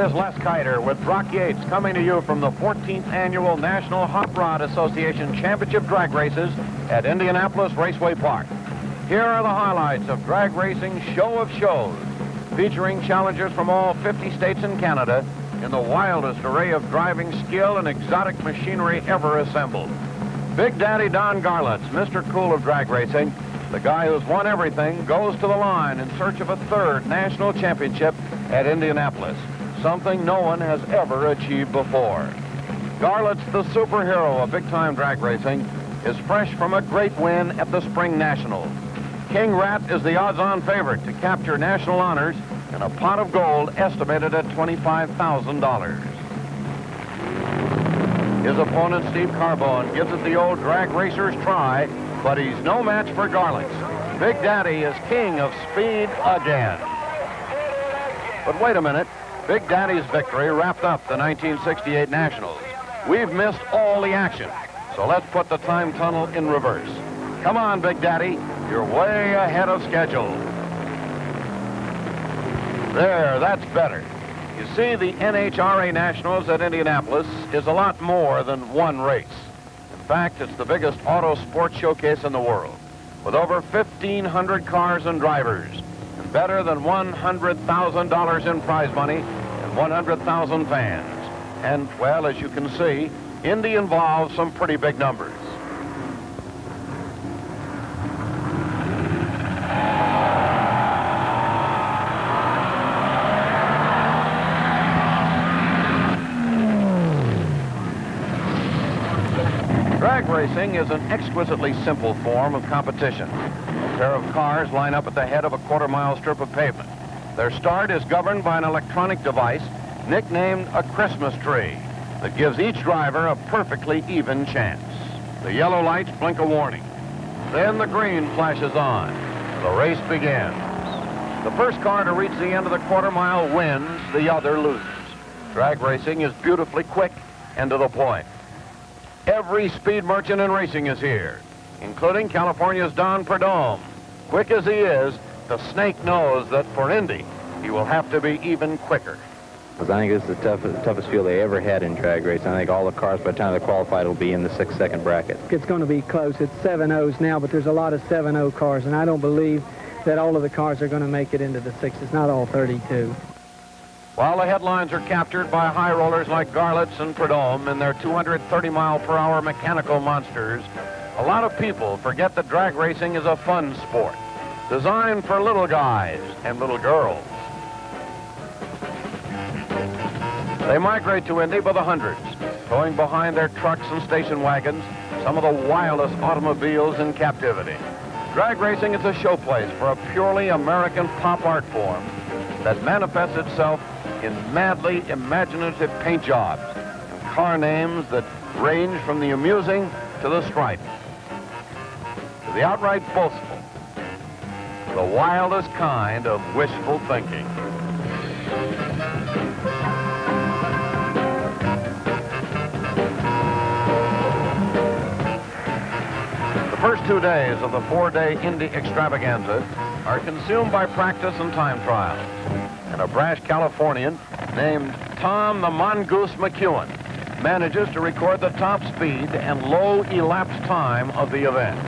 is Les Kiter with Brock Yates coming to you from the 14th Annual National Hot Rod Association Championship Drag Races at Indianapolis Raceway Park. Here are the highlights of drag racing show of shows, featuring challengers from all 50 states and Canada in the wildest array of driving skill and exotic machinery ever assembled. Big Daddy Don Garlits, Mr. Cool of drag racing, the guy who's won everything, goes to the line in search of a third national championship at Indianapolis, something no one has ever achieved before. Garlits, the superhero of big-time drag racing, is fresh from a great win at the Spring Nationals. King Rat is the odds-on favorite to capture national honors and a pot of gold estimated at $25,000. His opponent, Steve Carbone, gives it the old drag racer's try, but he's no match for Garlits. Big Daddy is king of speed again. But wait a minute. Big Daddy's victory wrapped up the 1968 Nationals. We've missed all the action, so let's put the time tunnel in reverse. Come on, Big Daddy. You're way ahead of schedule. There, that's better. You see, the NHRA Nationals at Indianapolis is a lot more than one race. In fact, it's the biggest auto sports showcase in the world, with over 1,500 cars and drivers, and better than $100,000 in prize money and 100,000 fans. And, well, as you can see, Indy involves some pretty big numbers. Drag racing is an exquisitely simple form of competition. A pair of cars line up at the head of a quarter-mile strip of pavement. Their start is governed by an electronic device nicknamed a Christmas tree that gives each driver a perfectly even chance. The yellow lights blink a warning. Then the green flashes on. The race begins. The first car to reach the end of the quarter-mile wins, the other loses. Drag racing is beautifully quick and to the point. Every speed merchant in racing is here, including California's Don Prudhomme. Quick as he is, the snake knows that for Indy, he will have to be even quicker. I think this is the toughest field they ever had in drag racing. I think all the cars, by the time they're qualified, will be in the 6-second bracket. It's going to be close. It's 7-0s now, but there's a lot of 7-0 cars, and I don't believe that all of the cars are going to make it into the 6s, not all 32. While the headlines are captured by high rollers like Garlits and Prudhomme and their 230-mile-per-hour mechanical monsters, a lot of people forget that drag racing is a fun sport, designed for little guys and little girls. They migrate to Indy by the hundreds, towing behind their trucks and station wagons some of the wildest automobiles in captivity. Drag racing is a showplace for a purely American pop art form that manifests itself in madly imaginative paint jobs and car names that range from the amusing to the striped, to the outright boastful, the wildest kind of wishful thinking. The first 2 days of the 4-day Indy extravaganza are consumed by practice and time trials. And a brash Californian named Tom the Mongoose McEwen manages to record the top speed and low elapsed time of the event.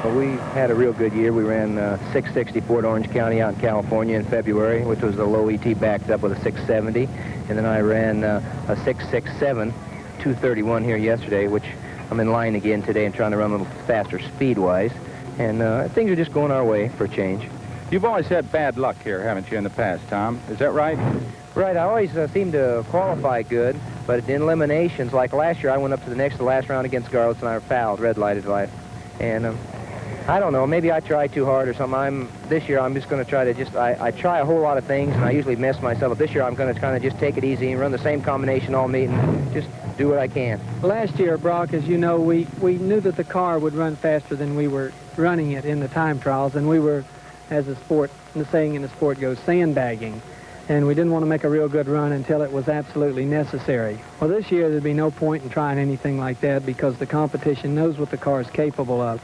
Well, we had a real good year. We ran 664 at Orange County out in California in February, which was a low ET backed up with a 670. And then I ran a 667, 231 here yesterday, which I'm in line again today and trying to run a little faster speed-wise. And things are just going our way for a change. You've always had bad luck here, haven't you, in the past, Tom? Is that right? Right. I always seem to qualify good, but in eliminations, like last year, I went up to the next to last round against Garlits and I fouled, red-lighted light. And I don't know, maybe I try too hard or something. This year, I'm just going to try to I try a whole lot of things, and I usually mess myself up. This year, I'm going to kind of just take it easy and run the same combination all meet and just do what I can. Last year, Brock, as you know, we knew that the car would run faster than we were running it in the time trials, and we were, as the saying in the sport goes, sandbagging. And we didn't want to make a real good run until it was absolutely necessary. Well, this year, there'd be no point in trying anything like that because the competition knows what the car is capable of.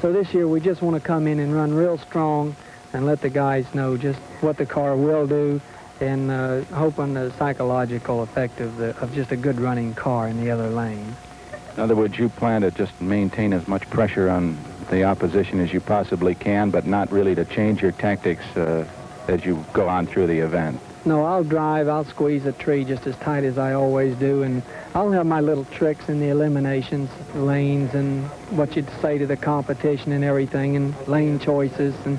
So this year we just want to come in and run real strong and let the guys know just what the car will do, and hope on the psychological effect of just a good running car in the other lane. In other words, you plan to just maintain as much pressure on the opposition as you possibly can, but not really to change your tactics as you go on through the event. No, I'll drive, I'll squeeze a tree just as tight as I always do, and I'll have my little tricks in the eliminations, lanes, and what you'd say to the competition and everything, and lane choices, and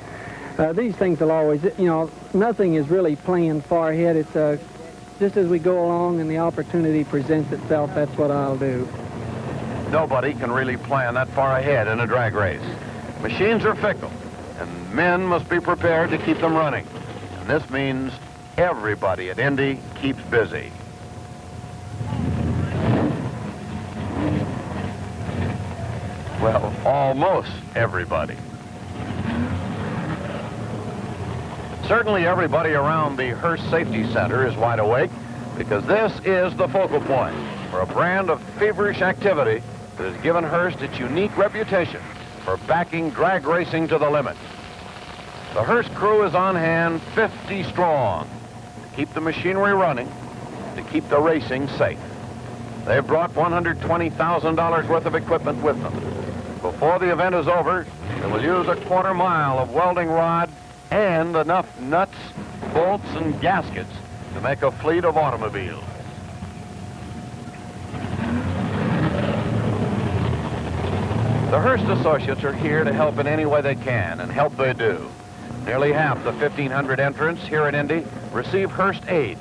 these things will always, you know, nothing is really planned far ahead. It's just as we go along and the opportunity presents itself, that's what I'll do. Nobody can really plan that far ahead in a drag race. Machines are fickle, and men must be prepared to keep them running. And this means everybody at Indy keeps busy. Well, almost everybody. Certainly everybody around the Hearst Safety Center is wide awake, because this is the focal point for a brand of feverish activity that has given Hearst its unique reputation for backing drag racing to the limit. The Hearst crew is on hand 50 strong to keep the machinery running, to keep the racing safe. They've brought $120,000 worth of equipment with them. Before the event is over, they will use a quarter mile of welding rod and enough nuts, bolts, and gaskets to make a fleet of automobiles. The Hearst associates are here to help in any way they can, and help they do. Nearly half the 1,500 entrants here at Indy receive Hearst aid.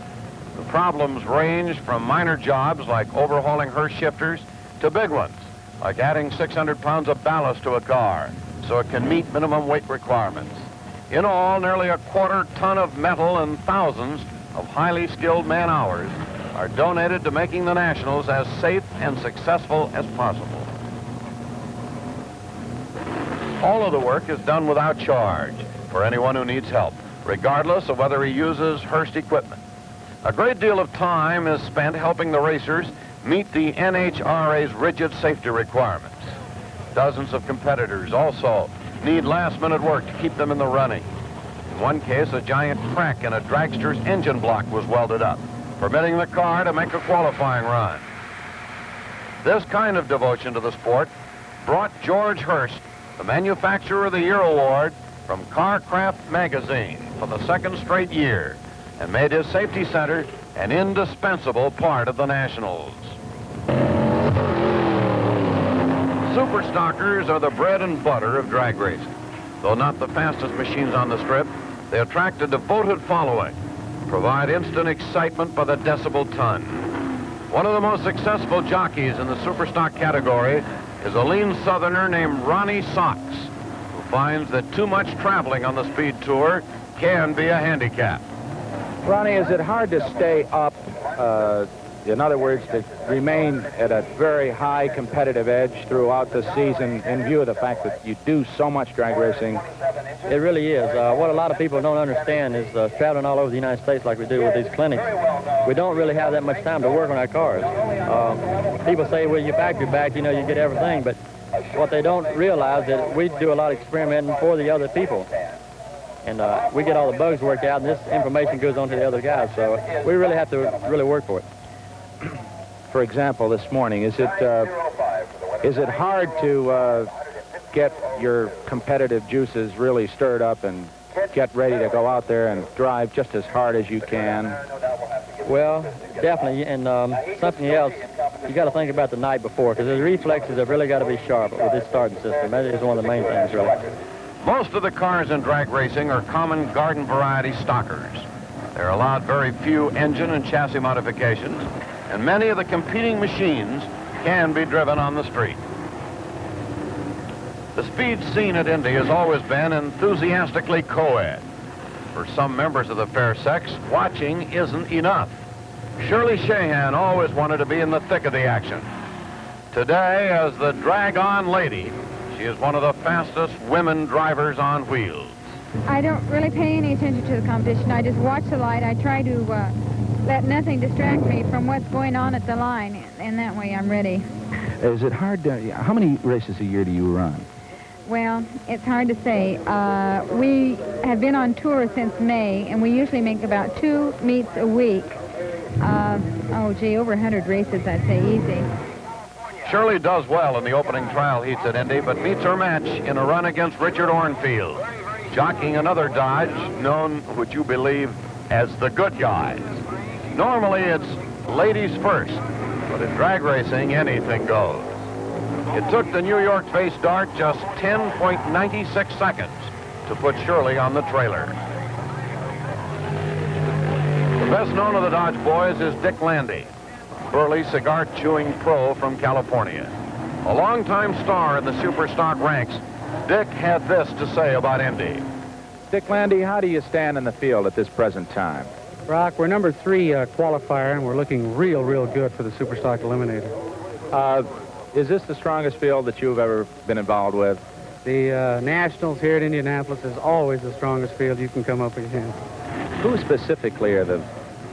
The problems range from minor jobs like overhauling Hearst shifters to big ones, like adding 600 pounds of ballast to a car so it can meet minimum weight requirements. In all, nearly a quarter ton of metal and thousands of highly skilled man-hours are donated to making the Nationals as safe and successful as possible. All of the work is done without charge for anyone who needs help, regardless of whether he uses Hearst equipment. A great deal of time is spent helping the racers meet the NHRA's rigid safety requirements. Dozens of competitors also need last-minute work to keep them in the running. In one case, a giant crack in a dragster's engine block was welded up, permitting the car to make a qualifying run. This kind of devotion to the sport brought George Hearst the Manufacturer of the Year award from Carcraft magazine for the second straight year, and made his safety center an indispensable part of the Nationals. Superstockers are the bread and butter of drag racing. Though not the fastest machines on the strip, they attract a devoted following, provide instant excitement by the decibel ton. One of the most successful jockeys in the superstock category is a lean southerner named Ronnie Socks, who finds that too much traveling on the speed tour can be a handicap. Ronnie, is it hard to stay up, in other words, to remain at a very high competitive edge throughout the season in view of the fact that you do so much drag racing? It really is. What a lot of people don't understand is traveling all over the United States like we do with these clinics. We don't really have that much time to work on our cars. People say, well, you're factory back, you know, you get everything, but what they don't realize is that we do a lot of experimenting for the other people. And we get all the bugs worked out, and this information goes on to the other guys, so we really have to really work for it. For example, this morning, is it hard to get your competitive juices really stirred up and get ready to go out there and drive just as hard as you can? Well, definitely, and something else, you got to think about the night before, because the reflexes have really got to be sharp with this starting system. That is one of the main things, really. Most of the cars in drag racing are common garden variety stockers. They're allowed very few engine and chassis modifications, and many of the competing machines can be driven on the street. The speed scene at Indy has always been enthusiastically co-ed. For some members of the fair sex, watching isn't enough. Shirley Shahan always wanted to be in the thick of the action. Today, as the drag-on lady, she is one of the fastest women drivers on wheels. I don't really pay any attention to the competition. I just watch the light. I try to let nothing distract me from what's going on at the line, and that way I'm ready. Is it hard to, how many races a year do you run? Well, it's hard to say. We have been on tour since May, and we usually make about 2 meets a week. Over 100 races, I'd say, easy. Shirley does well in the opening trial heats at Indy, but meets her match in a run against Richard Ornfield, jockeying another Dodge known, would you believe, as the Good Guys. Normally, it's ladies first, but in drag racing, anything goes. It took the New York-based Dart just 10.96 seconds to put Shirley on the trailer. The best known of the Dodge boys is Dick Landy, burly cigar-chewing pro from California. A longtime star in the Superstock ranks, Dick had this to say about Indy. Dick Landy, how do you stand in the field at this present time? Rock, we're number 3 qualifier, and we're looking real good for the Superstock Eliminator. Is this the strongest field that you've ever been involved with? The Nationals here at Indianapolis is always the strongest field you can come up against. Who specifically are the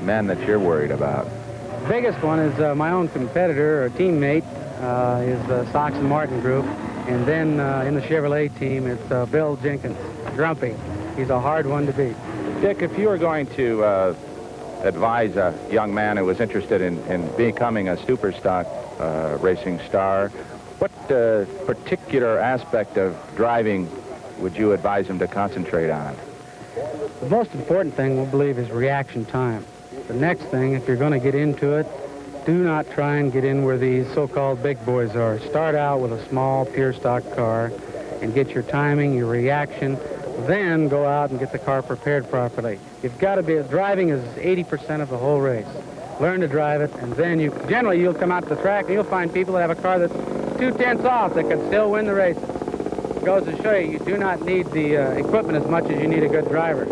men that you're worried about? The biggest one is my own competitor or teammate is the Sox and Martin group. And then in the Chevrolet team, it's Bill Jenkins, Grumpy. He's a hard one to beat. Dick, if you were going to advise a young man who was interested in becoming a Superstock racing star, what particular aspect of driving would you advise him to concentrate on? The most important thing, we believe, is reaction time. The next thing, if you're going to get into it, do not try and get in where these so-called big boys are. Start out with a small, pure stock car and get your timing, your reaction, then go out and get the car prepared properly. You've got to be, driving is 80% of the whole race. Learn to drive it, and then generally you'll come out to the track and you'll find people that have a car that's 2/10 off that can still win the races. It goes to show you, you do not need the equipment as much as you need a good driver.